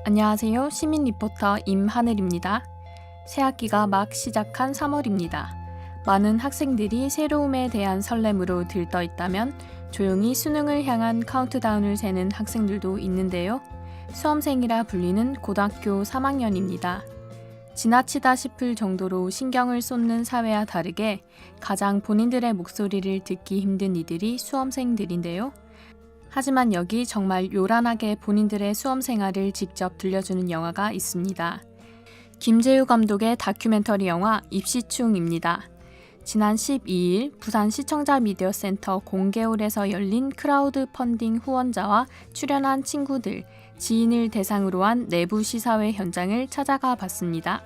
안녕하세요. 시민 리포터 임하늘입니다. 새학기가 막 시작한 3월입니다. 많은 학생들이 새로움에 대한 설렘으로 들떠 있다면 조용히 수능을 향한 카운트다운을 세는 학생들도 있는데요. 수험생이라 불리는 고등학교 3학년입니다. 지나치다 싶을 정도로 신경을 쏟는 사회와 다르게 가장 본인들의 목소리를 듣기 힘든 이들이 수험생들인데요. 하지만 여기 정말 요란하게 본인들의 수험 생활을 직접 들려주는 영화가 있습니다. 김재우 감독의 다큐멘터리 영화 입시충입니다. 지난 12일 부산 시청자 미디어 센터 공개홀에서 열린 크라우드 펀딩 후원자와 출연한 친구들, 지인을 대상으로 한 내부 시사회 현장을 찾아가 봤습니다.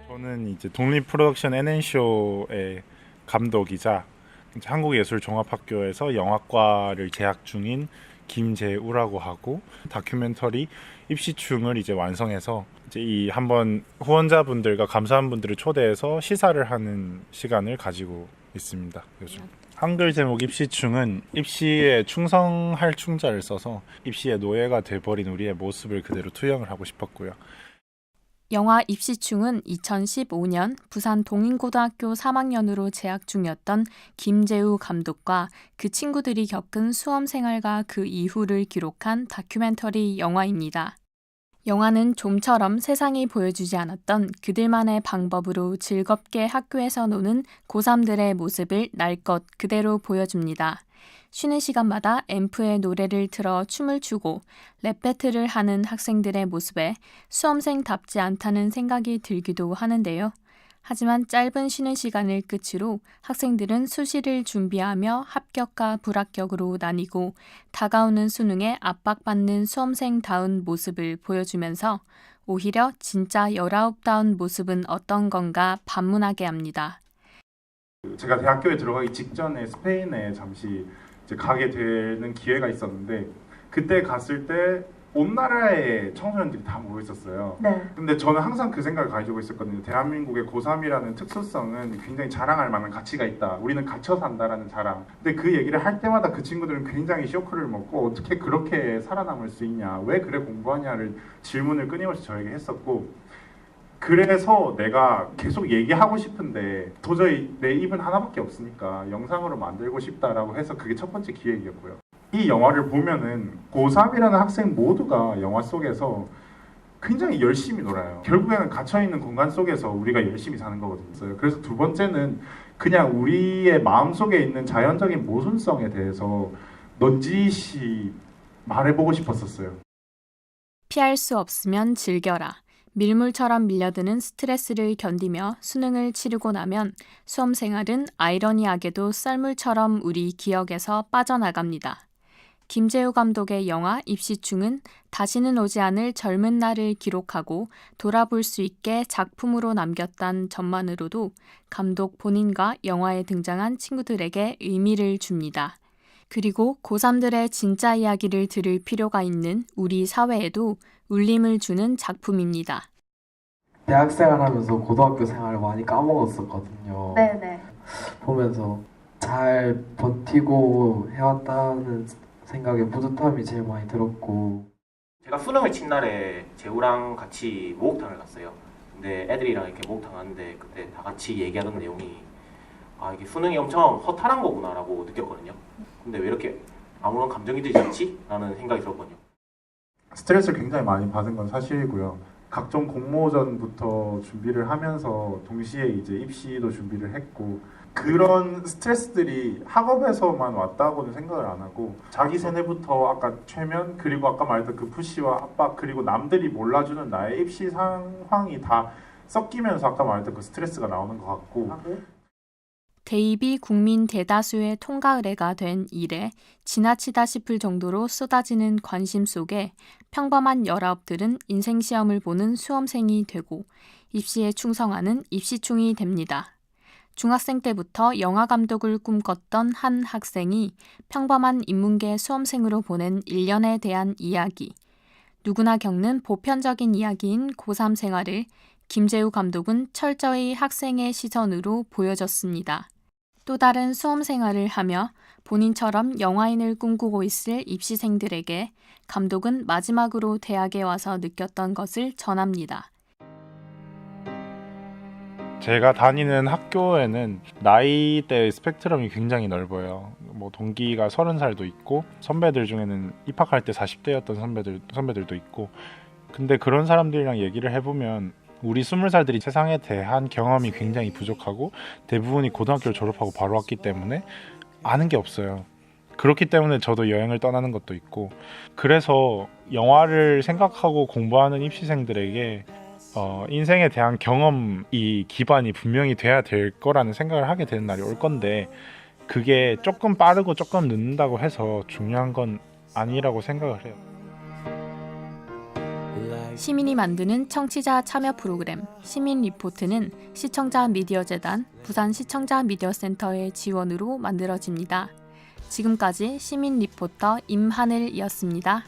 저는 이제 독립 프로덕션 NN쇼의 감독이자 한국예술종합학교에서 영화과를 재학 중인 김재우라고 하고, 다큐멘터리 입시충을 이제 완성해서 이제 이 한번 후원자분들과 감사한 분들을 초대해서 시사를 하는 시간을 가지고 있습니다. 요즘 한글 제목 입시충은 입시에 충성할 충자를 써서 입시의 노예가 돼버린 우리의 모습을 그대로 투영을 하고 싶었고요. 영화 입시충은 2015년 부산 동인고등학교 3학년으로 재학 중이었던 김재우 감독과 그 친구들이 겪은 수험 생활과 그 이후를 기록한 다큐멘터리 영화입니다. 영화는 좀처럼 세상이 보여주지 않았던 그들만의 방법으로 즐겁게 학교에서 노는 고3들의 모습을 날것 그대로 보여줍니다. 쉬는 시간마다 앰프에 노래를 틀어 춤을 추고 랩 배틀을 하는 학생들의 모습에 수험생답지 않다는 생각이 들기도 하는데요. 하지만 짧은 쉬는 시간을 끝으로 학생들은 수시를 준비하며 합격과 불합격으로 나뉘고 다가오는 수능에 압박받는 수험생다운 모습을 보여주면서 오히려 진짜 19다운 모습은 어떤 건가 반문하게 합니다. 제가 대학교에 들어가기 직전에 스페인에 잠시 이제 가게 되는 기회가 있었는데, 그때 갔을 때 온 나라의 청소년들이 다 모여 있었어요. 네. 근데 저는 항상 그 생각을 가지고 있었거든요. 대한민국의 고3이라는 특수성은 굉장히 자랑할 만한 가치가 있다. 우리는 갇혀 산다라는 자랑. 근데 그 얘기를 할 때마다 그 친구들은 굉장히 쇼크를 먹고 어떻게 그렇게 살아남을 수 있냐, 왜 그래 공부하냐를 질문을 끊임없이 저에게 했었고, 그래서 내가 계속 얘기하고 싶은데 도저히 내 입은 하나밖에 없으니까 영상으로 만들고 싶다라고 해서 그게 첫 번째 기획이었고요. 이 영화를 보면은 고3이라는 학생 모두가 영화 속에서 굉장히 열심히 놀아요. 결국에는 갇혀있는 공간 속에서 우리가 열심히 사는 거거든요. 그래서 두 번째는 그냥 우리의 마음속에 있는 자연적인 모순성에 대해서 넌지시 말해보고 싶었었어요. 피할 수 없으면 즐겨라. 밀물처럼 밀려드는 스트레스를 견디며 수능을 치르고 나면 수험 생활은 아이러니하게도 썰물처럼 우리 기억에서 빠져나갑니다. 김재우 감독의 영화 입시충은 다시는 오지 않을 젊은 날을 기록하고 돌아볼 수 있게 작품으로 남겼다는 점만으로도 감독 본인과 영화에 등장한 친구들에게 의미를 줍니다. 그리고 고3들의 진짜 이야기를 들을 필요가 있는 우리 사회에도 울림을 주는 작품입니다. 대학생활 하면서 고등학교 생활을 많이 까먹었었거든요. 네네. 보면서 잘 버티고 해왔다는 생각에 뿌듯함이 제일 많이 들었고, 제가 수능을 친 날에 재우랑 같이 목욕탕을 갔어요. 근데 애들이랑 이렇게 목욕탕 갔는데 그때 다 같이 얘기하던 내용이 이게 수능이 엄청 허탈한 거구나라고 느꼈거든요. 근데 왜 이렇게 아무런 감정이 들지 않지? 라는 생각이 들었거든요. 스트레스를 굉장히 많이 받은 건 사실이고요. 각종 공모전부터 준비를 하면서 동시에 이제 입시도 준비를 했고, 그런 스트레스들이 학업에서만 왔다고는 생각을 안 하고 자기 세뇌부터 아까 최면, 그리고 아까 말했던 그 푸시와 압박, 그리고 남들이 몰라주는 나의 입시 상황이 다 섞이면서 아까 말했던 그 스트레스가 나오는 것 같고, 대입이 국민 대다수의 통과 의례가 된 이래 지나치다 싶을 정도로 쏟아지는 관심 속에 평범한 19들은 인생시험을 보는 수험생이 되고 입시에 충성하는 입시충이 됩니다. 중학생 때부터 영화 감독을 꿈꿨던 한 학생이 평범한 인문계 수험생으로 보낸 1년에 대한 이야기. 누구나 겪는 보편적인 이야기인 고3 생활을 김재우 감독은 철저히 학생의 시선으로 보여줬습니다. 또 다른 수험 생활을 하며 본인처럼 영화인을 꿈꾸고 있을 입시생들에게 감독은 마지막으로 대학에 와서 느꼈던 것을 전합니다. 제가 다니는 학교에는 나이대 스펙트럼이 굉장히 넓어요. 뭐 동기가 30살도 있고 선배들 중에는 입학할 때 40대였던 선배들도 있고, 근데 그런 사람들이랑 얘기를 해보면 우리 20살들이 세상에 대한 경험이 굉장히 부족하고 대부분이 고등학교를 졸업하고 바로 왔기 때문에 아는 게 없어요. 그렇기 때문에 저도 여행을 떠나는 것도 있고, 그래서 영화를 생각하고 공부하는 입시생들에게 인생에 대한 경험이 기반이 분명히 돼야 될 거라는 생각을 하게 되는 날이 올 건데, 그게 조금 빠르고 조금 늦는다고 해서 중요한 건 아니라고 생각을 해요. 시민이 만드는 청취자 참여 프로그램 시민 리포트는 시청자 미디어재단 부산 시청자 미디어센터의 지원으로 만들어집니다. 지금까지 시민 리포터 임하늘이었습니다.